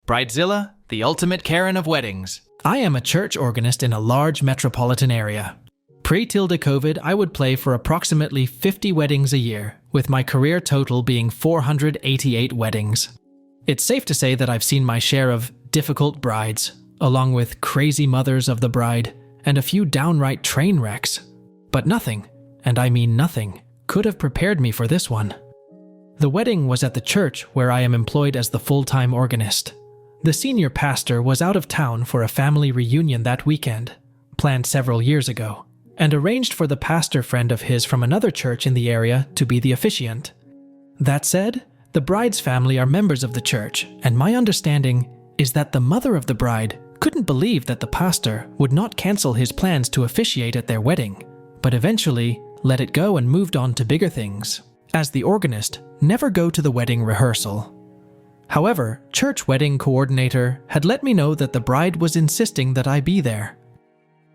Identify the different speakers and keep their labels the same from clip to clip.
Speaker 1: Bridezilla, the ultimate Karen of weddings. I am a church organist in a large metropolitan area. Pre-COVID, I would play for approximately 50 weddings a year, with my career total being 488 weddings. It's safe to say that I've seen my share of difficult brides, along with crazy mothers of the bride, and a few downright train wrecks. But nothing, and I mean nothing, could have prepared me for this one. The wedding was at the church where I am employed as the full-time organist. The senior pastor was out of town for a family reunion that weekend, planned several years ago, and arranged for the pastor friend of his from another church in the area to be the officiant. That said, the bride's family are members of the church, and my understanding is that the mother of the bride couldn't believe that the pastor would not cancel his plans to officiate at their wedding, but eventually let it go and moved on to bigger things. As the organist, never go to the wedding rehearsal. However, church wedding coordinator had let me know that the bride was insisting that I be there.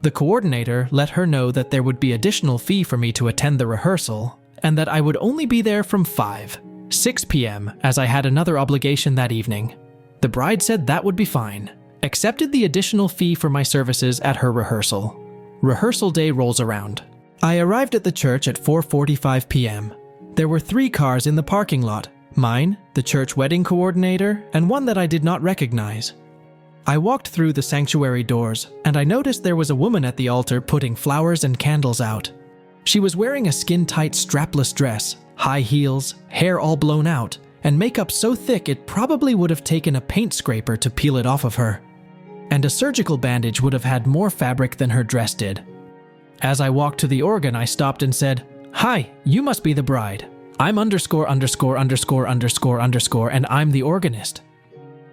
Speaker 1: The coordinator let her know that there would be additional fee for me to attend the rehearsal, and that I would only be there from 6 p.m. as I had another obligation that evening. The bride said that would be fine, accepted the additional fee for my services at her rehearsal. Rehearsal day rolls around. I arrived at the church at 4:45 p.m. There were 3 cars in the parking lot. Mine, the church wedding coordinator, and one that I did not recognize. I walked through the sanctuary doors, and I noticed there was a woman at the altar putting flowers and candles out. She was wearing a skin-tight strapless dress, high heels, hair all blown out, and makeup so thick it probably would have taken a paint scraper to peel it off of her. And a surgical bandage would have had more fabric than her dress did. As I walked to the organ, I stopped and said, "Hi, you must be the bride. I'm _________, and I'm the organist."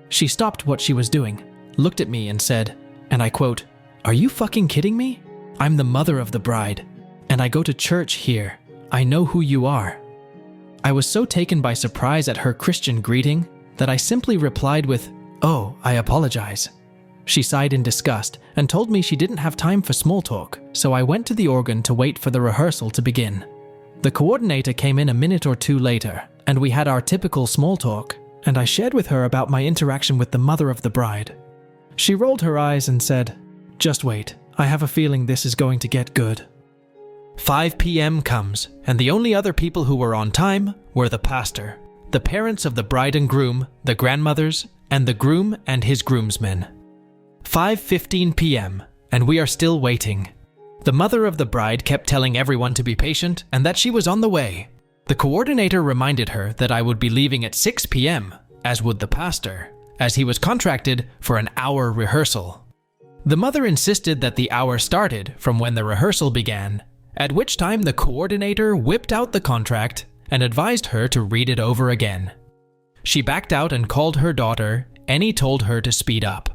Speaker 1: She stopped what she was doing, looked at me and said, and I quote, "Are you fucking kidding me? I'm the mother of the bride, and I go to church here. I know who you are." I was so taken by surprise at her Christian greeting that I simply replied with, "Oh, I apologize." She sighed in disgust and told me she didn't have time for small talk, so I went to the organ to wait for the rehearsal to begin. The coordinator came in a minute or two later, and we had our typical small talk, and I shared with her about my interaction with the mother of the bride. She rolled her eyes and said, "Just wait, I have a feeling this is going to get good." 5 p.m. comes, and the only other people who were on time were the pastor, the parents of the bride and groom, the grandmothers, and the groom and his groomsmen. 5:15 p.m., and we are still waiting. The mother of the bride kept telling everyone to be patient and that she was on the way. The coordinator reminded her that I would be leaving at 6 p.m., as would the pastor, as he was contracted for an hour rehearsal. The mother insisted that the hour started from when the rehearsal began, at which time the coordinator whipped out the contract and advised her to read it over again. She backed out and called her daughter, and he told her to speed up.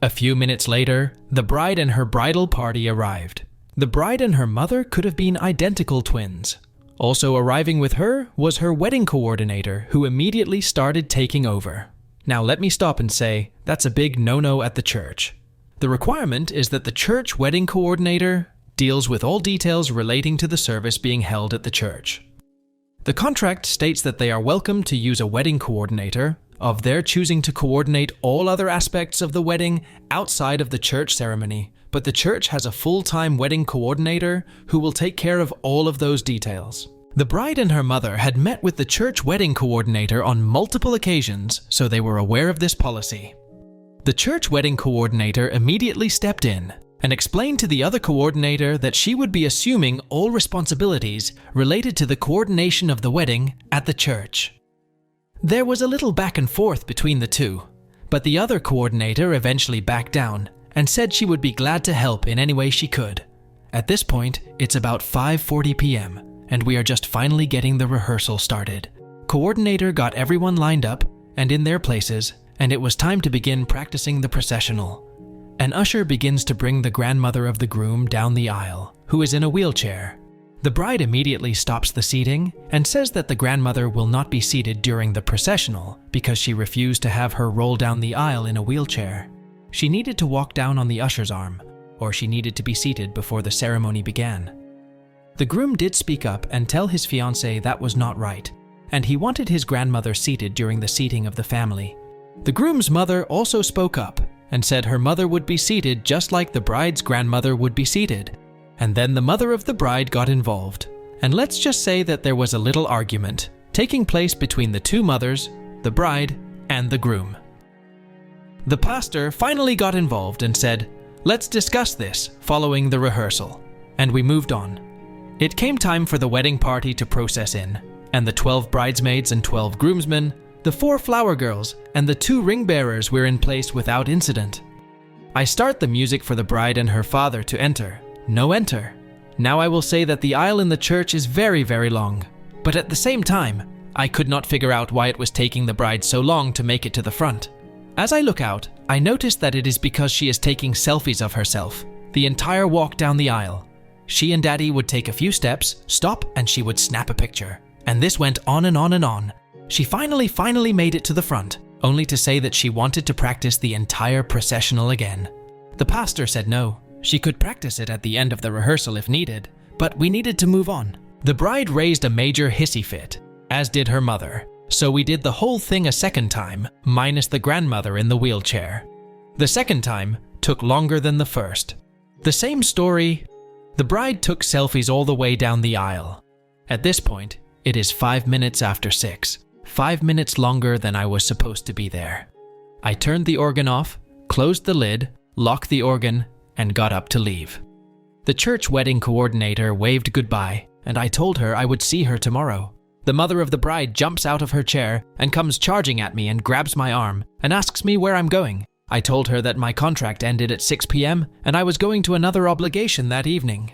Speaker 1: A few minutes later, the bride and her bridal party arrived. The bride and her mother could have been identical twins. Also arriving with her was her wedding coordinator, who immediately started taking over. Now let me stop and say, that's a big no-no at the church. The requirement is that the church wedding coordinator deals with all details relating to the service being held at the church. The contract states that they are welcome to use a wedding coordinator, of their choosing to coordinate all other aspects of the wedding outside of the church ceremony, but the church has a full-time wedding coordinator who will take care of all of those details. The bride and her mother had met with the church wedding coordinator on multiple occasions, so they were aware of this policy. The church wedding coordinator immediately stepped in and explained to the other coordinator that she would be assuming all responsibilities related to the coordination of the wedding at the church. There was a little back and forth between the two, but the other coordinator eventually backed down and said she would be glad to help in any way she could. At this point, it's about 5:40 p.m., and we are just finally getting the rehearsal started. Coordinator got everyone lined up and in their places, and it was time to begin practicing the processional. An usher begins to bring the grandmother of the groom down the aisle, who is in a wheelchair. The bride immediately stops the seating and says that the grandmother will not be seated during the processional because she refused to have her roll down the aisle in a wheelchair. She needed to walk down on the usher's arm, or she needed to be seated before the ceremony began. The groom did speak up and tell his fiancée that was not right, and he wanted his grandmother seated during the seating of the family. The groom's mother also spoke up and said her mother would be seated just like the bride's grandmother would be seated. And then the mother of the bride got involved. And let's just say that there was a little argument taking place between the two mothers, the bride and the groom. The pastor finally got involved and said, "Let's discuss this following the rehearsal." And we moved on. It came time for the wedding party to process in, and the 12 bridesmaids and 12 groomsmen, the 4 flower girls, and the 2 ring bearers were in place without incident. I start the music for the bride and her father to enter. No enter. Now I will say that the aisle in the church is very, very long, but at the same time, I could not figure out why it was taking the bride so long to make it to the front. As I look out, I notice that it is because she is taking selfies of herself, the entire walk down the aisle. She and Daddy would take a few steps, stop, and she would snap a picture. And this went on and on and on. She finally made it to the front, only to say that she wanted to practice the entire processional again. The pastor said no, she could practice it at the end of the rehearsal if needed, but we needed to move on. The bride raised a major hissy fit, as did her mother, so we did the whole thing a second time, minus the grandmother in the wheelchair. The second time took longer than the first. The same story. The bride took selfies all the way down the aisle. At this point, it is 5 minutes after 6, 5 minutes longer than I was supposed to be there. I turned the organ off, closed the lid, locked the organ, and got up to leave. The church wedding coordinator waved goodbye, and I told her I would see her tomorrow. The mother of the bride jumps out of her chair and comes charging at me and grabs my arm and asks me where I'm going. I told her that my contract ended at 6 p.m. and I was going to another obligation that evening.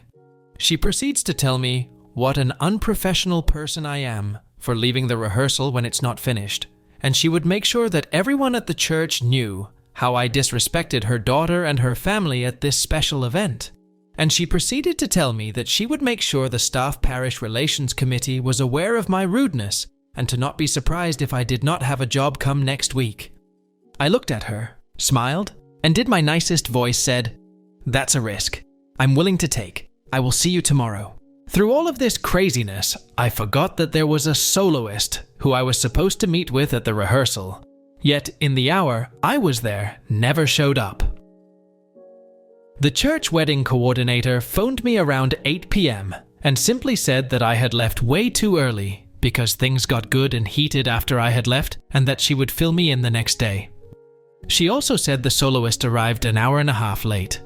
Speaker 1: She proceeds to tell me what an unprofessional person I am for leaving the rehearsal when it's not finished, and she would make sure that everyone at the church knew how I disrespected her daughter and her family at this special event. And she proceeded to tell me that she would make sure the staff parish relations committee was aware of my rudeness and to not be surprised if I did not have a job come next week. I looked at her, smiled, and did my nicest voice said, "That's a risk I'm willing to take. I will see you tomorrow." Through all of this craziness, I forgot that there was a soloist who I was supposed to meet with at the rehearsal. Yet, in the hour I was there, never showed up. The church wedding coordinator phoned me around 8 p.m. and simply said that I had left way too early because things got good and heated after I had left and that she would fill me in the next day. She also said the soloist arrived an hour and a half late.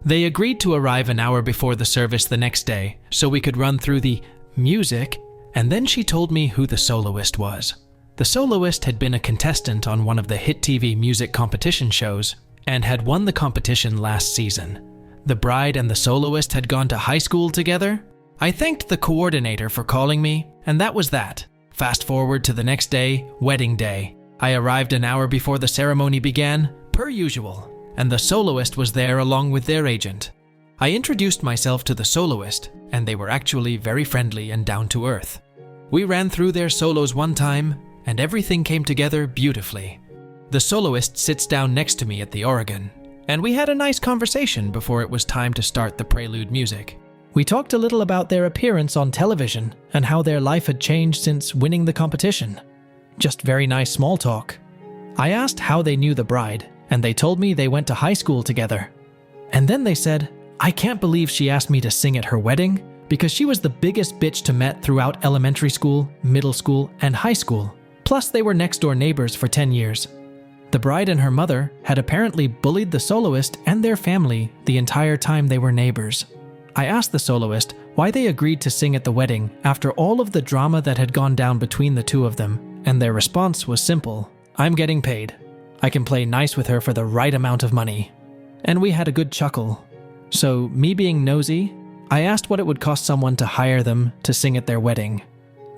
Speaker 1: They agreed to arrive an hour before the service the next day so we could run through the music, and then she told me who the soloist was. The soloist had been a contestant on one of the hit TV music competition shows and had won the competition last season. The bride and the soloist had gone to high school together. I thanked the coordinator for calling me, and that was that. Fast forward to the next day, wedding day. I arrived an hour before the ceremony began, per usual, and the soloist was there along with their agent. I introduced myself to the soloist, and they were actually very friendly and down to earth. We ran through their solos one time, and everything came together beautifully. The soloist sits down next to me at the organ, and we had a nice conversation before it was time to start the prelude music. We talked a little about their appearance on television and how their life had changed since winning the competition. Just very nice small talk. I asked how they knew the bride, and they told me they went to high school together. And then they said, "I can't believe she asked me to sing at her wedding because she was the biggest bitch to met throughout elementary school, middle school, and high school. Plus they were next door neighbors for 10 years. The bride and her mother had apparently bullied the soloist and their family the entire time they were neighbors." I asked the soloist why they agreed to sing at the wedding after all of the drama that had gone down between the two of them, and their response was simple: "I'm getting paid. I can play nice with her for the right amount of money." And we had a good chuckle. So, me being nosy, I asked what it would cost someone to hire them to sing at their wedding.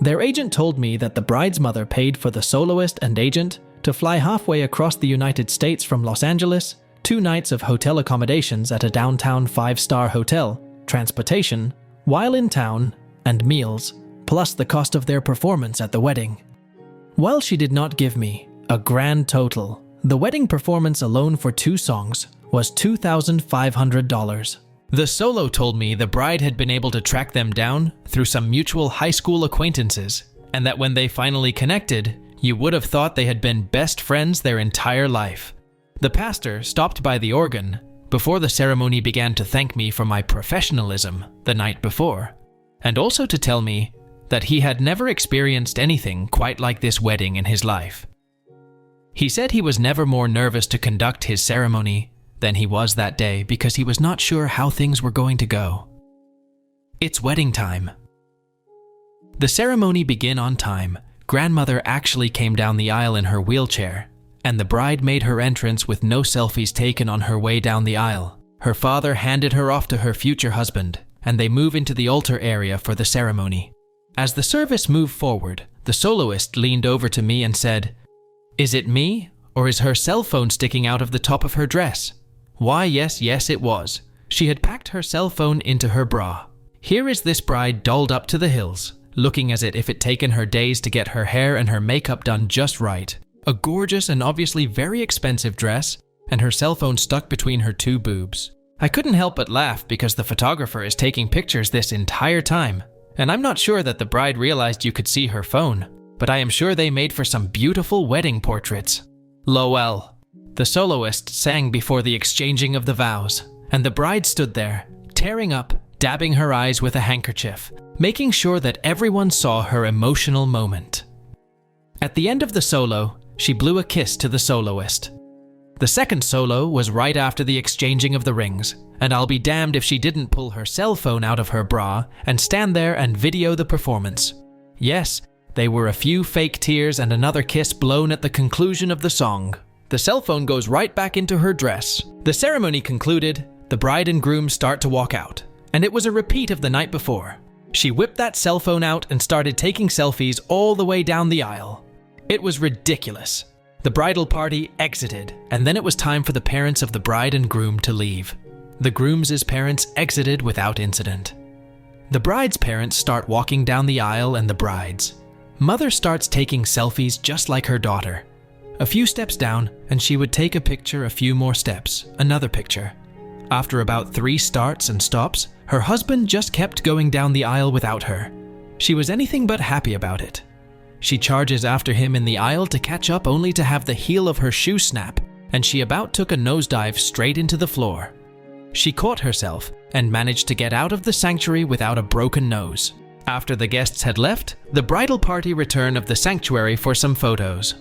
Speaker 1: Their agent told me that the bride's mother paid for the soloist and agent to fly halfway across the United States from Los Angeles, 2 nights of hotel accommodations at a downtown 5-star hotel, transportation, while in town, and meals, plus the cost of their performance at the wedding. While she did not give me a grand total, the wedding performance alone for 2 songs was $2,500. The solo told me the bride had been able to track them down through some mutual high school acquaintances, and that when they finally connected, You would have thought they had been best friends their entire life. The pastor stopped by the organ before the ceremony began to thank me for my professionalism the night before, and also to tell me that he had never experienced anything quite like this wedding in his life. He said he was never more nervous to conduct his ceremony than he was that day because he was not sure how things were going to go. It's wedding time. The ceremony began on time. Grandmother actually came down the aisle in her wheelchair, and the bride made her entrance with no selfies taken on her way down the aisle. Her father handed her off to her future husband, and they move into the altar area for the ceremony. As the service moved forward, the soloist leaned over to me and said, "Is it me, or is her cell phone sticking out of the top of her dress?" Why, yes, it was. She had packed her cell phone into her bra. Here is this bride dolled up to the hills, looking as if it taken her days to get her hair and her makeup done just right. A gorgeous and obviously very expensive dress, and her cell phone stuck between her two boobs. I couldn't help but laugh because the photographer is taking pictures this entire time, and I'm not sure that the bride realized you could see her phone, but I am sure they made for some beautiful wedding portraits. Lol. The soloist sang before the exchanging of the vows, and the bride stood there, tearing up, dabbing her eyes with a handkerchief, making sure that everyone saw her emotional moment. At the end of the solo, she blew a kiss to the soloist. The second solo was right after the exchanging of the rings, and I'll be damned if she didn't pull her cell phone out of her bra and stand there and video the performance. Yes, there were a few fake tears and another kiss blown at the conclusion of the song. The cell phone goes right back into her dress. The ceremony concluded, the bride and groom start to walk out, and it was a repeat of the night before. She whipped that cell phone out and started taking selfies all the way down the aisle. It was ridiculous. The bridal party exited, and then it was time for the parents of the bride and groom to leave. The groom's parents exited without incident. The bride's parents start walking down the aisle and the bride's. Mother starts taking selfies just like her daughter. A few steps down, and she would take a picture, a few more steps, another picture. After about 3 starts and stops, her husband just kept going down the aisle without her. She was anything but happy about it. She charges after him in the aisle to catch up only to have the heel of her shoe snap, and she about took a nosedive straight into the floor. She caught herself and managed to get out of the sanctuary without a broken nose. After the guests had left, the bridal party returned of the sanctuary for some photos.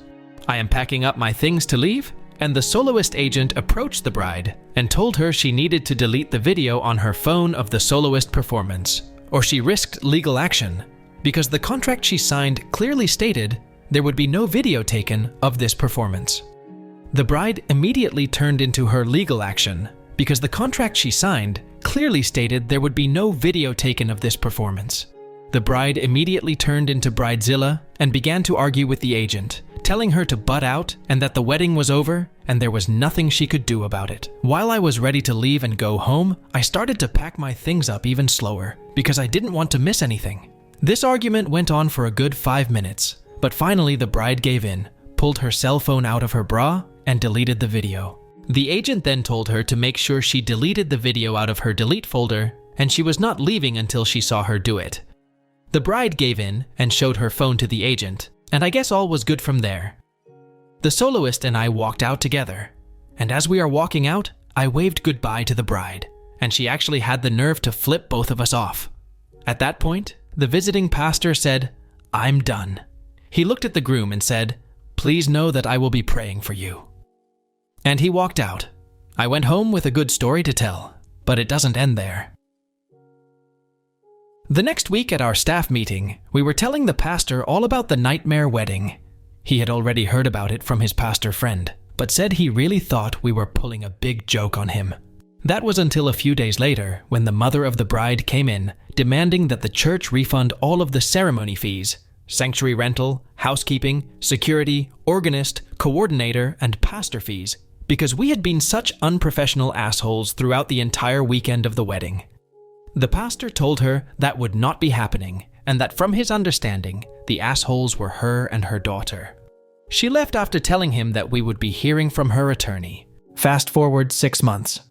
Speaker 1: I am packing up my things to leave, and the soloist agent approached the bride and told her she needed to delete the video on her phone of the soloist performance, or she risked legal action, because the contract she signed clearly stated there would be no video taken of this performance. The bride immediately turned into her legal action, because the contract she signed clearly stated there would be no video taken of this performance. The bride immediately turned into Bridezilla and began to argue with the agent, telling her to butt out and that the wedding was over and there was nothing she could do about it. While I was ready to leave and go home, I started to pack my things up even slower because I didn't want to miss anything. This argument went on for a good 5 minutes, but finally the bride gave in, pulled her cell phone out of her bra, and deleted the video. The agent then told her to make sure she deleted the video out of her delete folder, and she was not leaving until she saw her do it. The bride gave in and showed her phone to the agent, and I guess all was good from there. The soloist and I walked out together, and as we are walking out, I waved goodbye to the bride, and she actually had the nerve to flip both of us off. At that point, the visiting pastor said, "I'm done." He looked at the groom and said, "Please know that I will be praying for you." And he walked out. I went home with a good story to tell, but it doesn't end there. The next week at our staff meeting, we were telling the pastor all about the nightmare wedding. He had already heard about it from his pastor friend, but said he really thought we were pulling a big joke on him. That was until a few days later when the mother of the bride came in, demanding that the church refund all of the ceremony fees, sanctuary rental, housekeeping, security, organist, coordinator, and pastor fees, because we had been such unprofessional assholes throughout the entire weekend of the wedding. The pastor told her that would not be happening, and that from his understanding, the assholes were her and her daughter. She left after telling him that we would be hearing from her attorney. Fast forward 6 months.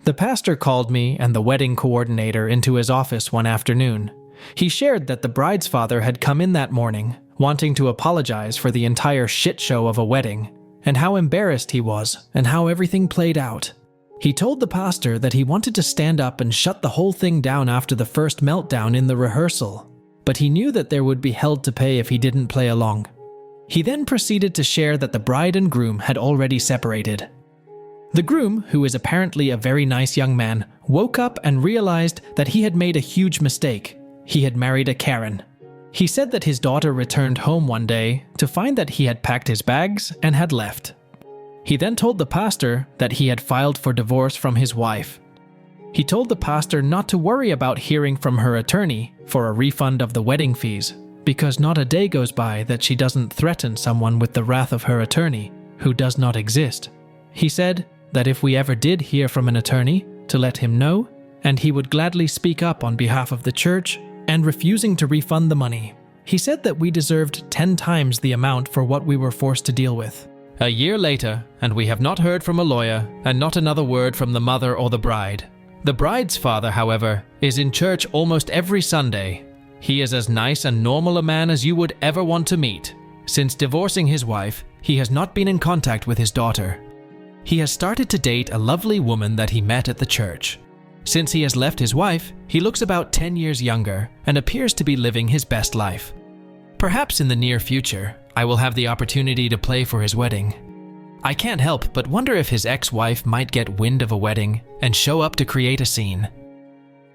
Speaker 1: The pastor called me and the wedding coordinator into his office one afternoon. He shared that the bride's father had come in that morning, wanting to apologize for the entire shit show of a wedding, and how embarrassed he was, and how everything played out. He told the pastor that he wanted to stand up and shut the whole thing down after the first meltdown in the rehearsal, but he knew that there would be hell to pay if he didn't play along. He then proceeded to share that the bride and groom had already separated. The groom, who is apparently a very nice young man, woke up and realized that he had made a huge mistake. He had married a Karen. He said that his daughter returned home one day to find that he had packed his bags and had left. He then told the pastor that he had filed for divorce from his wife. He told the pastor not to worry about hearing from her attorney for a refund of the wedding fees, because not a day goes by that she doesn't threaten someone with the wrath of her attorney, who does not exist. He said that if we ever did hear from an attorney, to let him know, and he would gladly speak up on behalf of the church and refusing to refund the money. He said that we deserved 10 times the amount for what we were forced to deal with. A year later, and we have not heard from a lawyer, and not another word from the mother or the bride. The bride's father, however, is in church almost every Sunday. He is as nice and normal a man as you would ever want to meet. Since divorcing his wife, he has not been in contact with his daughter. He has started to date a lovely woman that he met at the church. Since he has left his wife, he looks about 10 years younger and appears to be living his best life. Perhaps in the near future, I will have the opportunity to play for his wedding. I can't help but wonder if his ex-wife might get wind of a wedding and show up to create a scene.